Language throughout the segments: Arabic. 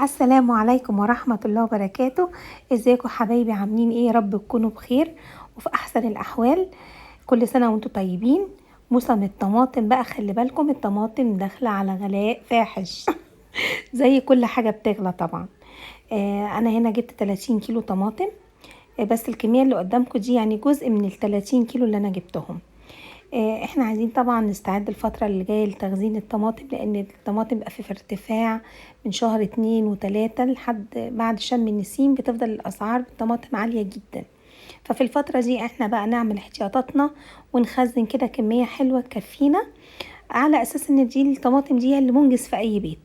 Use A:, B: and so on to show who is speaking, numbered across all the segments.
A: السلام عليكم ورحمة الله وبركاته. ازيكم حبايبي؟ عاملين ايه؟ يا رب تكونوا بخير وفي احسن الاحوال. كل سنة وانتم طيبين. موسم الطماطم بقى، خلي بالكم الطماطم داخلة على غلاء فاحش زي كل حاجة بتغلى طبعا. انا هنا جبت 30 كيلو طماطم. بس الكمية اللي قدامكم دي يعني جزء من ال 30 كيلو اللي انا جبتهم. احنا عايزين طبعا نستعد الفترة اللي جاية لتخزين الطماطم، لان الطماطم بقى في ارتفاع من شهر 2 و3 لحد بعد شم النسيم. بتفضل الاسعار الطماطم عالية جدا. ففي الفترة دي احنا بقى نعمل احتياطاتنا ونخزن كده كمية حلوة تكفينا، على اساس ان دي الطماطم دي اللي منجز في اي بيت.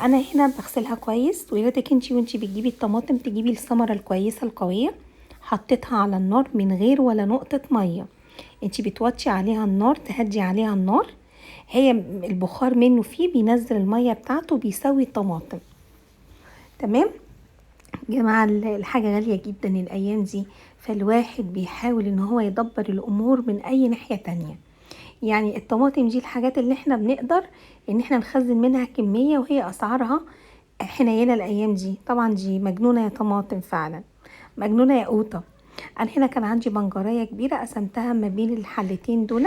A: انا هنا بغسلها كويس، وياريتك انتي بتجيبي الطماطم تجيبي الثمرة الكويسة القوية. حطيتها على النار من غير ولا نقطة مية. انتي بتوطي عليها النار، تهدي عليها النار. هي البخار منه فيه بينزل المية بتاعته بيسوي الطماطم. تمام. جماعة الحاجة غالية جدا الايام دي، فالواحد بيحاول ان هو يدبر الامور من اي ناحية تانية. يعني الطماطم دي الحاجات اللي احنا بنقدر ان احنا نخزن منها كمية، وهي اسعارها حنينة الايام دي. طبعا دي مجنونة يا طماطم، فعلا مجنونة يا قوطة. انا هنا كان عندي بنجرية كبيرة قسمتها ما بين الحلتين دول.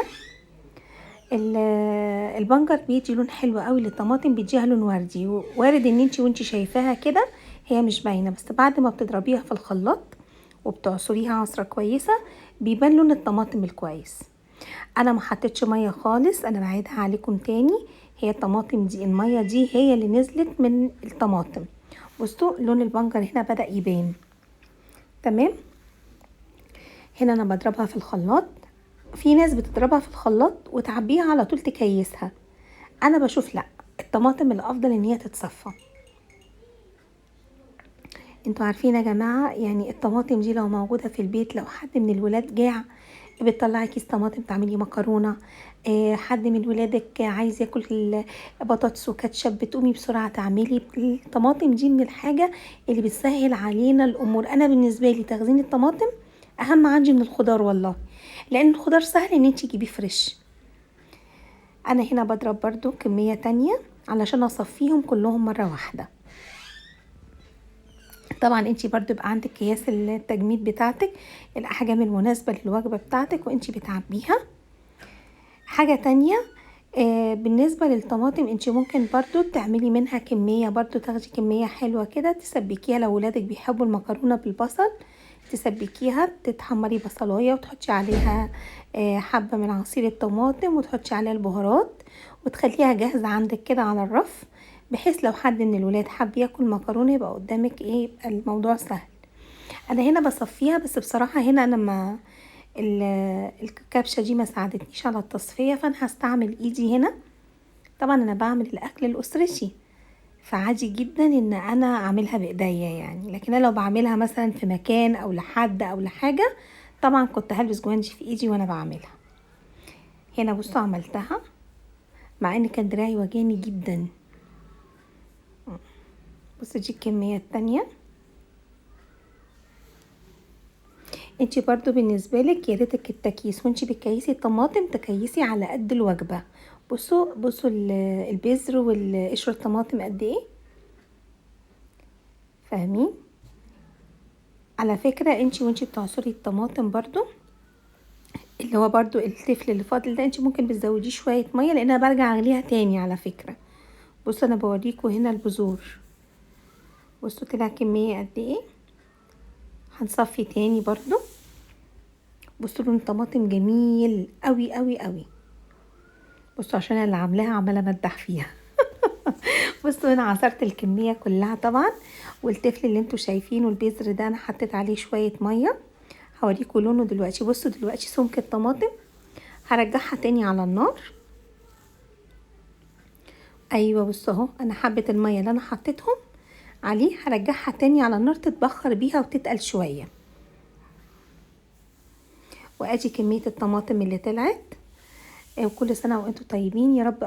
A: البنجر بيدي لون حلو قوي للطماطم، بيديها لون وردي، وارد ان وانتي شايفاها كده هي مش باينه، بس بعد ما بتضربيها في الخلاط وبتعصريها عصره كويسه بيبان لون الطماطم الكويس. انا ما حطيتش ميه خالص، انا بعيدها عليكم تاني. هي الطماطم دي الميه دي هي اللي نزلت من الطماطم. بصوا لون البنجر هنا بدأ يبان. تمام. هنا انا بضربها في الخلاط. في ناس بتضربها في الخلاط وتعبيها على طول تكيسها. انا بشوف لا، الطماطم الافضل ان هي تتصفى. انتوا عارفين يا جماعة، يعني الطماطم دي لو موجودة في البيت، لو حد من الولاد جاع بتطلعي كيس طماطم تعملي مكرونة. حد من ولادك عايز ياكل بطاطس وكاتشب، بتقومي بسرعة تعملي. الطماطم دي من الحاجة اللي بتسهل علينا الامور. انا بالنسبة لي تخزين الطماطم اهم عندي من الخضار والله، لان الخضار سهل ان انت تجيبيه فريش. انا هنا بضرب برضو كمية تانية علشان اصفيهم كلهم مرة واحدة. طبعا انتي برضو يبقى عندك قياس التجميد بتاعتك، الاحجام المناسبة للوجبة بتاعتك وانتي بتعبيها. حاجة تانية، بالنسبة للطماطم انتي ممكن برضو تعملي منها كمية، برضو تاخدي كمية حلوة كده تسبكيها. لو ولادك بيحبوا المكرونة بالبصل تسبكيها، تتحمري بصلاية وتحطي عليها حبة من عصير الطماطم، وتحطي عليها البهارات وتخليها جاهزة عندك كده على الرف، بحيث لو حد من الولاد حب ياكل مكرونة يبقى قدامك ايه، يبقى الموضوع سهل. انا هنا بصفيها، بس بصراحة هنا انا ما الكبشة دي ما ساعدتنيش على التصفية، فانا هستعمل ايدي هنا. طبعا انا بعمل الاكل الاسرتي، فعادي جدا ان انا اعملها بايديا يعني. لكن انا لو بعملها مثلا في مكان او لحد او لحاجة، طبعا كنت هلبس جوانتي في ايدي وانا بعملها. هنا بصوا عملتها مع ان كان دراعي وجاني جدا. بصوا دي الكمية التانية. انتي برضو بالنسبة لك يا ريتك التكييس وانتي بتكيسي الطماطم تكيسي على قد الوجبة. بصوا البذر والقشر الطماطم قد ايه، فاهمين؟ على فكرة انتي وانتي بتعصري الطماطم برضو، اللي هو برضو التفل اللي فاضل ده، انتي ممكن بتزوديه شوية مية، لان انا برجع اغليها تاني على فكرة. بصوا انا بوريكم هنا البذور. بصوا طلع كمية قد ايه. هنصفي تاني برضو. بصوا لون الطماطم جميل قوي قوي قوي. بصوا عشان أنا اللي عاملاها عمالة امدح فيها بصوا هنا عصرت الكمية كلها طبعا. والتفل اللي انتوا شايفينه البذر ده انا حطيت عليه شوية مية. هوريكم لونه دلوقتي. بصوا دلوقتي سمك الطماطم. هرجعها تاني على النار. ايوه بصوا اهو، انا حبة المية اللي انا حطيتهم عليه هرجعها تاني على النار تتبخر بيها وتتقل شوية. وادي كمية الطماطم اللي طلعت. وكل سنة وانتوا طيبين يا رب.